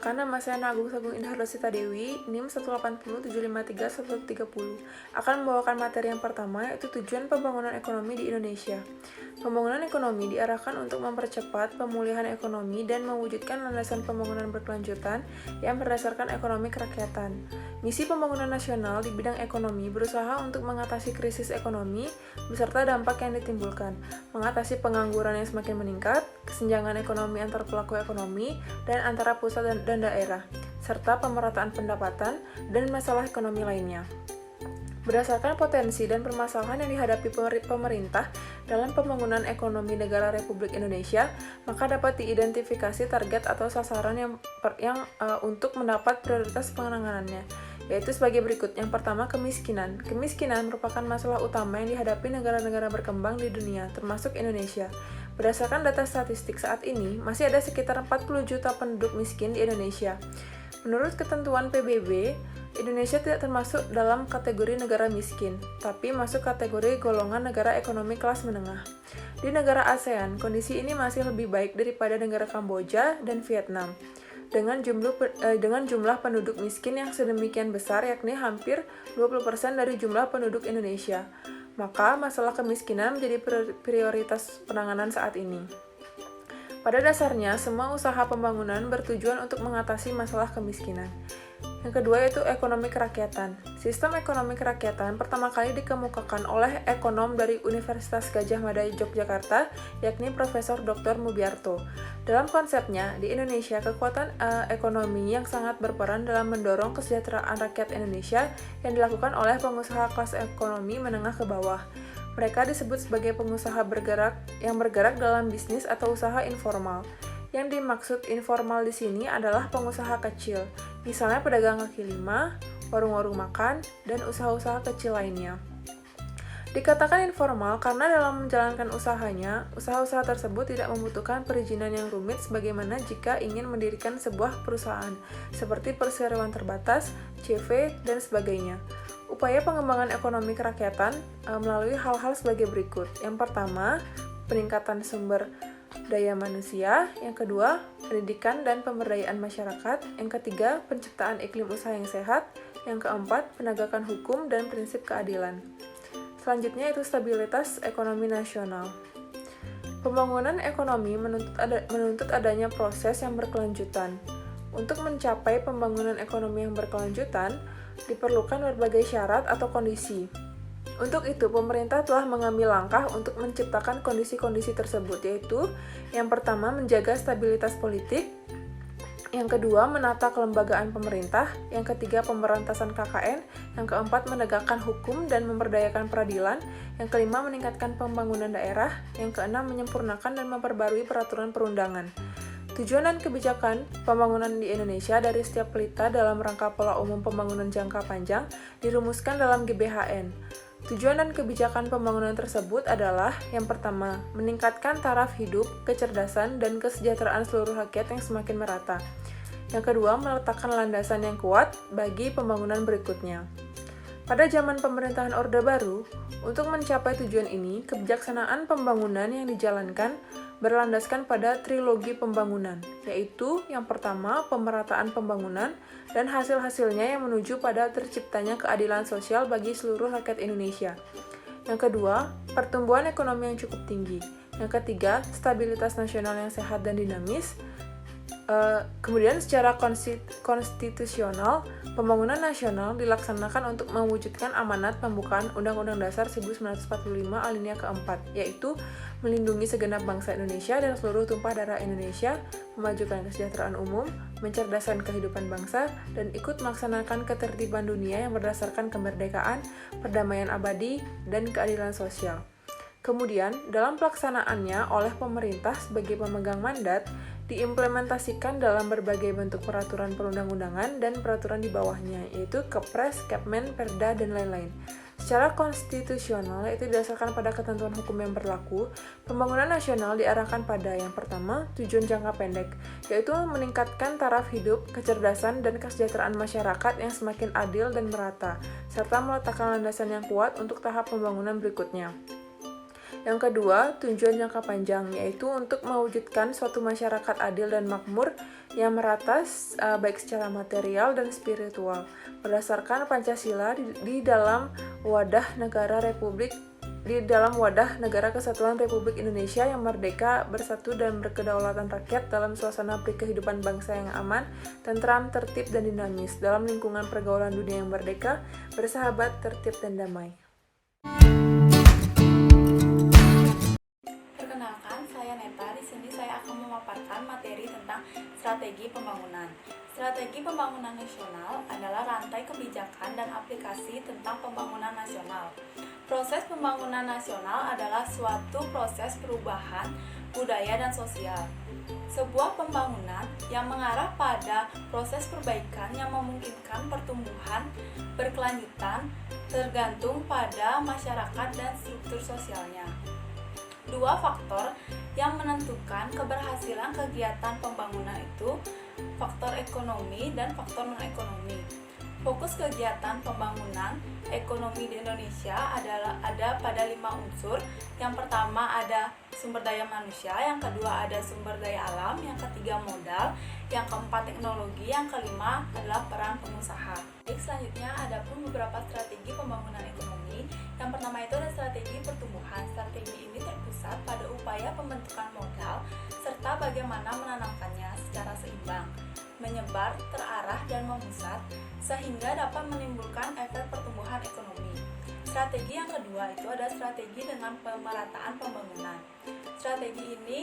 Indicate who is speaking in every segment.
Speaker 1: Perkenalkan, nama saya Nagung Sagung Indah Rosita Dewi, NIM 180753130. Akan membawakan materi yang pertama, yaitu tujuan pembangunan ekonomi di Indonesia. Pembangunan ekonomi diarahkan untuk mempercepat pemulihan ekonomi dan mewujudkan landasan pembangunan berkelanjutan yang berdasarkan ekonomi kerakyatan. Misi pembangunan nasional di bidang ekonomi berusaha untuk mengatasi krisis ekonomi beserta dampak yang ditimbulkan, mengatasi pengangguran yang semakin meningkat, kesenjangan ekonomi antar pelaku ekonomi, dan antara pusat dan daerah, serta pemerataan pendapatan dan masalah ekonomi lainnya. Berdasarkan potensi dan permasalahan yang dihadapi pemerintah dalam pembangunan ekonomi negara Republik Indonesia, maka dapat diidentifikasi target atau sasaran yang untuk mendapat prioritas penanganannya, yaitu sebagai berikut. Yang pertama, kemiskinan. Kemiskinan merupakan masalah utama yang dihadapi negara-negara berkembang di dunia, termasuk Indonesia. Berdasarkan data statistik saat ini, masih ada sekitar 40 juta penduduk miskin di Indonesia. Menurut ketentuan PBB, Indonesia tidak termasuk dalam kategori negara miskin, tapi masuk kategori golongan negara ekonomi kelas menengah. Di negara ASEAN, kondisi ini masih lebih baik daripada negara Kamboja dan Vietnam. Dengan jumlah penduduk miskin yang sedemikian besar, yakni hampir 20% dari jumlah penduduk Indonesia, maka masalah kemiskinan menjadi prioritas penanganan saat ini. Pada dasarnya, semua usaha pembangunan bertujuan untuk mengatasi masalah kemiskinan. Yang kedua yaitu ekonomi kerakyatan. Sistem ekonomi kerakyatan pertama kali dikemukakan oleh ekonom dari Universitas Gadjah Mada Yogyakarta, yakni Profesor Dr. Mubiarto. Dalam konsepnya, di Indonesia kekuatan ekonomi yang sangat berperan dalam mendorong kesejahteraan rakyat Indonesia yang dilakukan oleh pengusaha kelas ekonomi menengah ke bawah. Mereka disebut sebagai pengusaha yang bergerak dalam bisnis atau usaha informal. Yang dimaksud informal di sini adalah pengusaha kecil, misalnya pedagang kaki lima, warung-warung makan, dan usaha-usaha kecil lainnya. Dikatakan informal karena dalam menjalankan usahanya, usaha-usaha tersebut tidak membutuhkan perizinan yang rumit sebagaimana jika ingin mendirikan sebuah perusahaan, seperti perseroan terbatas, CV, dan sebagainya. Upaya pengembangan ekonomi kerakyatan melalui hal-hal sebagai berikut. Yang pertama, peningkatan sumber daya manusia. Yang kedua, pendidikan dan pemberdayaan masyarakat. Yang ketiga, penciptaan iklim usaha yang sehat. Yang keempat, penegakan hukum dan prinsip keadilan. Selanjutnya itu stabilitas ekonomi nasional. Pembangunan ekonomi menuntut adanya proses yang berkelanjutan. Untuk mencapai pembangunan ekonomi yang berkelanjutan, diperlukan berbagai syarat atau kondisi. Untuk itu, pemerintah telah mengambil langkah untuk menciptakan kondisi-kondisi tersebut, yaitu yang pertama, menjaga stabilitas politik, yang kedua, menata kelembagaan pemerintah, yang ketiga, pemberantasan KKN, yang keempat, menegakkan hukum dan memberdayakan peradilan, yang kelima, meningkatkan pembangunan daerah, yang keenam, menyempurnakan dan memperbarui peraturan perundangan. Tujuan dan kebijakan pembangunan di Indonesia dari setiap pelita dalam rangka pola umum pembangunan jangka panjang dirumuskan dalam GBHN. Tujuan dan kebijakan pembangunan tersebut adalah yang pertama, meningkatkan taraf hidup, kecerdasan, dan kesejahteraan seluruh rakyat yang semakin merata. Yang kedua, meletakkan landasan yang kuat bagi pembangunan berikutnya. Pada zaman pemerintahan Orde Baru, untuk mencapai tujuan ini, kebijaksanaan pembangunan yang dijalankan berlandaskan pada trilogi pembangunan, yaitu yang pertama, pemerataan pembangunan, dan hasil-hasilnya yang menuju pada terciptanya keadilan sosial bagi seluruh rakyat Indonesia. Yang kedua, pertumbuhan ekonomi yang cukup tinggi. Yang ketiga, stabilitas nasional yang sehat dan dinamis. Kemudian secara konstitusional, pembangunan nasional dilaksanakan untuk mewujudkan amanat pembukaan Undang-Undang Dasar 1945 alinea keempat, yaitu melindungi segenap bangsa Indonesia dan seluruh tumpah darah Indonesia, memajukan kesejahteraan umum, mencerdaskan kehidupan bangsa, dan ikut melaksanakan ketertiban dunia yang berdasarkan kemerdekaan, perdamaian abadi, dan keadilan sosial. Kemudian, dalam pelaksanaannya oleh pemerintah sebagai pemegang mandat, diimplementasikan dalam berbagai bentuk peraturan perundang-undangan dan peraturan di bawahnya, yaitu Kepres, Kepmen, Perda, dan lain-lain. Secara konstitusional, yaitu didasarkan pada ketentuan hukum yang berlaku, pembangunan nasional diarahkan pada yang pertama, tujuan jangka pendek, yaitu meningkatkan taraf hidup, kecerdasan, dan kesejahteraan masyarakat yang semakin adil dan merata, serta meletakkan landasan yang kuat untuk tahap pembangunan berikutnya. Yang kedua, tujuan jangka panjang, yaitu untuk mewujudkan suatu masyarakat adil dan makmur yang merata baik secara material dan spiritual, berdasarkan Pancasila di dalam wadah negara kesatuan Republik Indonesia yang merdeka, bersatu dan berkedaulatan rakyat dalam suasana kehidupan bangsa yang aman, tentram, tertib, dan dinamis dalam lingkungan pergaulan dunia yang merdeka, bersahabat, tertib, dan damai.
Speaker 2: Perkenalkan, saya Neta. Di sini saya akan memaparkan materi tentang strategi pembangunan. Strategi pembangunan nasional adalah rantai kebijakan dan aplikasi tentang pembangunan nasional. Proses pembangunan nasional adalah suatu proses perubahan budaya dan sosial. Sebuah pembangunan yang mengarah pada proses perbaikan yang memungkinkan pertumbuhan berkelanjutan tergantung pada masyarakat dan struktur sosialnya. Dua faktor yang menentukan keberhasilan kegiatan pembangunan itu faktor ekonomi dan faktor non-ekonomi. Fokus kegiatan pembangunan ekonomi di Indonesia ada pada 5 unsur. Yang pertama ada sumber daya manusia, yang kedua ada sumber daya alam, yang ketiga modal, yang keempat teknologi, yang kelima adalah peran pengusaha. Selanjutnya ada pun beberapa strategi pembangunan ekonomi. Yang pertama itu ada strategi pertumbuhan. Strategi ini terpusat pada upaya pembentukan modal serta bagaimana menanamkannya secara seimbang, menyebar, terarah, dan memusat sehingga dapat menimbulkan efek pertumbuhan ekonomi. Strategi yang kedua itu ada strategi dengan pemerataan pembangunan. Strategi ini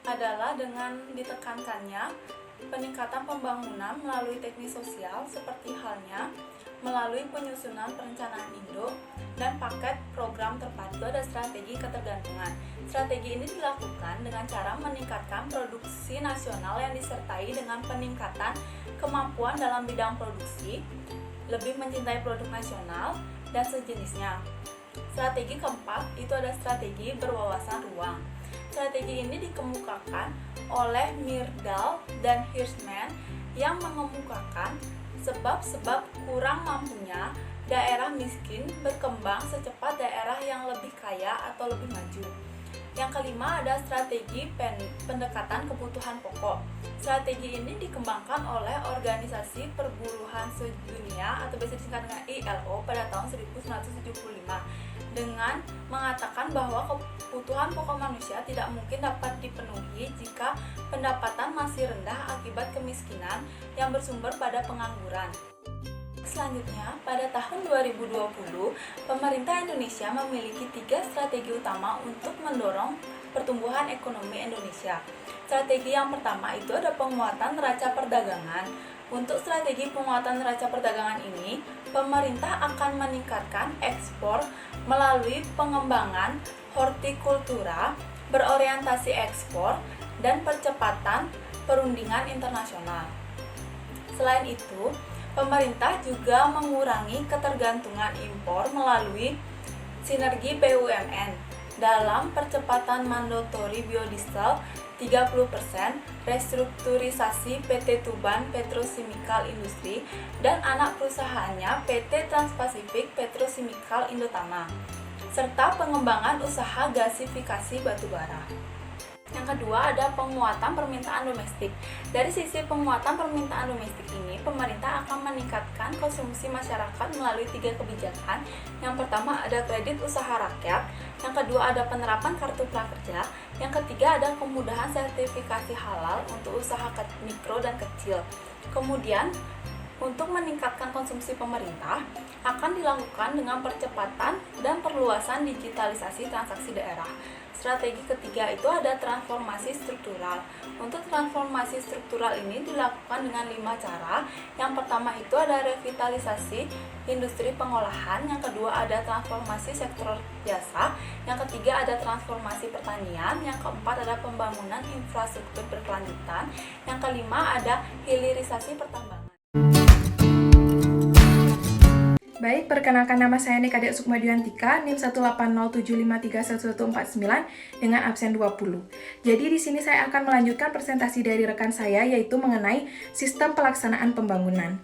Speaker 2: adalah dengan ditekankannya peningkatan pembangunan melalui teknik sosial seperti halnya melalui penyusunan perencanaan induk dan paket program terpadu ada strategi ketergantungan. Strategi ini dilakukan dengan cara meningkatkan produksi nasional yang disertai dengan peningkatan kemampuan dalam bidang produksi, lebih mencintai produk nasional, dan sejenisnya. Strategi keempat itu ada strategi berwawasan ruang. Strategi ini dikemukakan oleh Myrdal dan Hirschman yang mengemukakan sebab-sebab kurang mampunya daerah miskin berkembang secepat daerah yang lebih kaya atau lebih maju. Yang kelima ada strategi pendekatan kebutuhan pokok. Strategi ini dikembangkan oleh Organisasi Perburuhan Sedunia atau biasa disingkat dengan ILO pada tahun 1975 dengan mengatakan bahwa kebutuhan pokok manusia tidak mungkin dapat dipenuhi jika pendapatan masih rendah akibat kemiskinan yang bersumber pada pengangguran. Selanjutnya, pada tahun 2020, pemerintah Indonesia memiliki 3 strategi utama untuk mendorong pertumbuhan ekonomi Indonesia. Strategi yang pertama itu ada penguatan neraca perdagangan. Untuk strategi penguatan neraca perdagangan ini, pemerintah akan meningkatkan ekspor melalui pengembangan hortikultura, berorientasi ekspor, dan percepatan perundingan internasional. Selain itu, pemerintah juga mengurangi ketergantungan impor melalui sinergi BUMN dalam percepatan mandatori biodiesel 30%, restrukturisasi PT Tuban Petrochemical Industri dan anak perusahaannya PT Transpasifik Petrochemical Indotama, serta pengembangan usaha gasifikasi batubara. Yang kedua ada penguatan permintaan domestik. Dari sisi penguatan permintaan domestik ini, pemerintah akan meningkatkan konsumsi masyarakat melalui 3 kebijakan. Yang pertama ada kredit usaha rakyat, yang kedua ada penerapan kartu prakerja, yang ketiga ada kemudahan sertifikasi halal untuk usaha mikro dan kecil. Kemudian untuk meningkatkan konsumsi pemerintah akan dilakukan dengan percepatan dan perluasan digitalisasi transaksi daerah. Strategi ketiga itu ada transformasi struktural. Untuk transformasi struktural ini dilakukan dengan 5 cara. Yang pertama itu ada revitalisasi industri pengolahan, yang kedua ada transformasi sektor jasa, yang ketiga ada transformasi pertanian, yang keempat ada pembangunan infrastruktur berkelanjutan, yang kelima ada hilirisasi pertambangan.
Speaker 3: Baik, perkenalkan nama saya Nikadek Sukmadyantika, NIM 18075311149 dengan absen 20. Jadi di sini saya akan melanjutkan presentasi dari rekan saya yaitu mengenai sistem pelaksanaan pembangunan.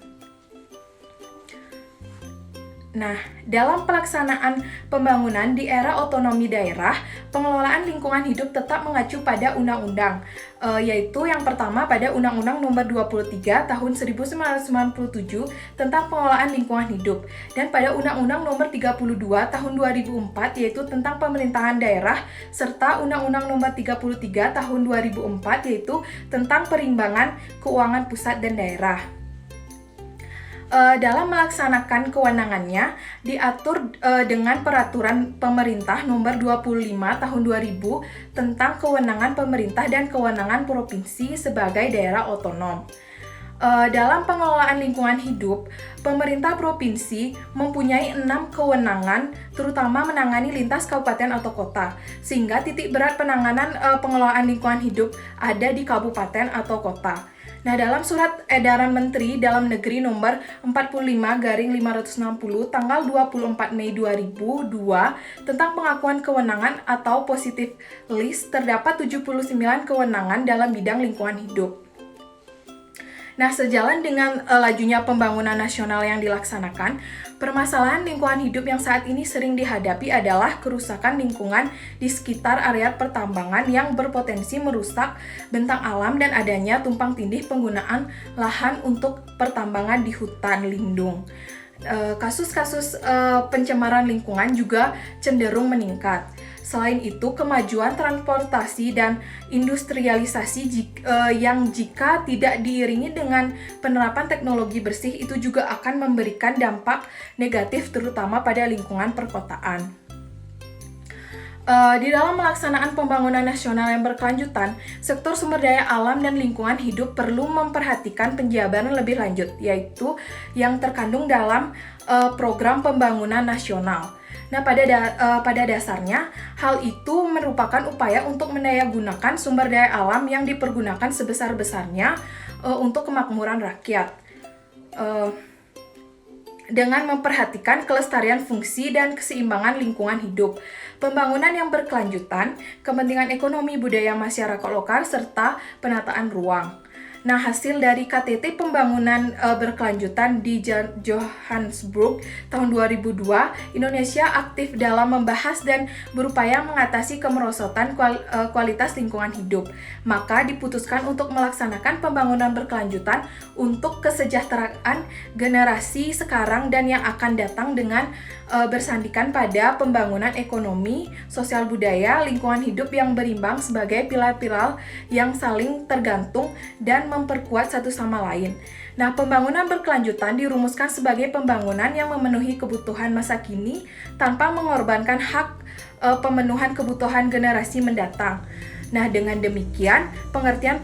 Speaker 3: Nah, dalam pelaksanaan pembangunan di era otonomi daerah, pengelolaan lingkungan hidup tetap mengacu pada undang-undang, yaitu yang pertama pada Undang-Undang Nomor 23 Tahun 1997 tentang pengelolaan lingkungan hidup, dan pada Undang-Undang Nomor 32 Tahun 2004 yaitu tentang pemerintahan daerah, serta Undang-Undang Nomor 33 Tahun 2004 yaitu tentang perimbangan keuangan pusat dan daerah. Dalam melaksanakan kewenangannya diatur dengan peraturan pemerintah nomor 25 tahun 2000 tentang kewenangan pemerintah dan kewenangan provinsi sebagai daerah otonom. Dalam pengelolaan lingkungan hidup, pemerintah provinsi mempunyai 6 kewenangan, terutama menangani lintas kabupaten atau kota, sehingga titik berat penanganan pengelolaan lingkungan hidup ada di kabupaten atau kota. Nah, dalam surat edaran Menteri Dalam Negeri nomor 45/560 tanggal 24 Mei 2002 tentang pengakuan kewenangan atau positive list terdapat 79 kewenangan dalam bidang lingkungan hidup. Nah, sejalan dengan lajunya pembangunan nasional yang dilaksanakan, permasalahan lingkungan hidup yang saat ini sering dihadapi adalah kerusakan lingkungan di sekitar area pertambangan yang berpotensi merusak bentang alam dan adanya tumpang tindih penggunaan lahan untuk pertambangan di hutan lindung. Kasus-kasus pencemaran lingkungan juga cenderung meningkat. Selain itu, kemajuan transportasi dan industrialisasi yang jika tidak diiringi dengan penerapan teknologi bersih itu juga akan memberikan dampak negatif terutama pada lingkungan perkotaan. Di dalam melaksanaan pembangunan nasional yang berkelanjutan, sektor sumber daya alam dan lingkungan hidup perlu memperhatikan penjabaran lebih lanjut, yaitu yang terkandung dalam program pembangunan nasional. Nah, pada dasarnya, hal itu merupakan upaya untuk mendayagunakan sumber daya alam yang dipergunakan sebesar-besarnya untuk kemakmuran rakyat. Dengan memperhatikan kelestarian fungsi dan keseimbangan lingkungan hidup, pembangunan yang berkelanjutan, kepentingan ekonomi budaya masyarakat lokal, serta penataan ruang. Nah, hasil dari KTT pembangunan berkelanjutan di Johannesburg tahun 2002, Indonesia aktif dalam membahas dan berupaya mengatasi kemerosotan kualitas lingkungan hidup. Maka diputuskan untuk melaksanakan pembangunan berkelanjutan untuk kesejahteraan generasi sekarang dan yang akan datang dengan bersandikan pada pembangunan ekonomi, sosial budaya, lingkungan hidup yang berimbang sebagai pilar-pilar yang saling tergantung dan memperkuat satu sama lain. Nah, pembangunan berkelanjutan dirumuskan sebagai pembangunan yang memenuhi kebutuhan masa kini tanpa mengorbankan hak pemenuhan kebutuhan generasi mendatang. Nah, dengan demikian, pengertian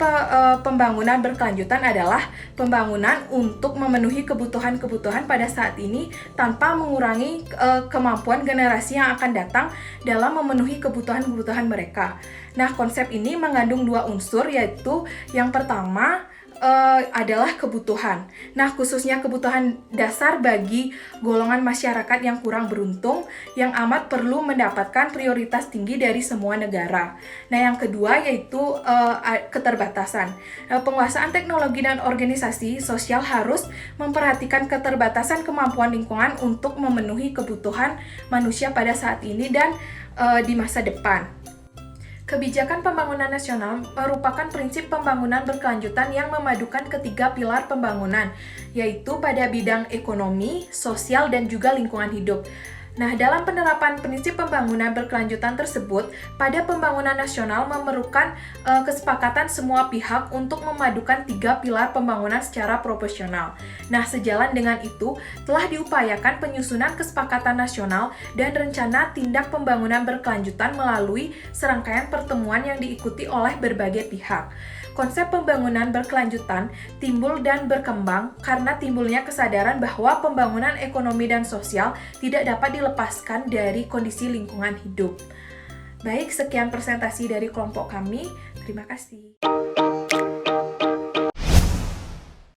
Speaker 3: pembangunan berkelanjutan adalah pembangunan untuk memenuhi kebutuhan-kebutuhan pada saat ini tanpa mengurangi kemampuan generasi yang akan datang dalam memenuhi kebutuhan-kebutuhan mereka. Nah, konsep ini mengandung 2 unsur, yaitu yang pertama adalah kebutuhan. Nah, khususnya kebutuhan dasar bagi golongan masyarakat yang kurang beruntung, yang amat perlu mendapatkan prioritas tinggi dari semua negara. Nah, yang kedua yaitu keterbatasan. Penguasaan teknologi dan organisasi sosial harus memperhatikan keterbatasan kemampuan lingkungan untuk memenuhi kebutuhan manusia pada saat ini dan di masa depan. Kebijakan pembangunan nasional merupakan prinsip pembangunan berkelanjutan yang memadukan ketiga pilar pembangunan, yaitu pada bidang ekonomi, sosial, dan juga lingkungan hidup. Nah, dalam penerapan prinsip pembangunan berkelanjutan tersebut, pada pembangunan nasional memerlukan kesepakatan semua pihak untuk memadukan 3 pilar pembangunan secara proporsional. Nah, sejalan dengan itu, telah diupayakan penyusunan kesepakatan nasional dan rencana tindak pembangunan berkelanjutan melalui serangkaian pertemuan yang diikuti oleh berbagai pihak. Konsep pembangunan berkelanjutan timbul dan berkembang karena timbulnya kesadaran bahwa pembangunan ekonomi dan sosial tidak dapat dilepaskan dari kondisi lingkungan hidup. Baik, sekian presentasi dari kelompok kami. Terima kasih.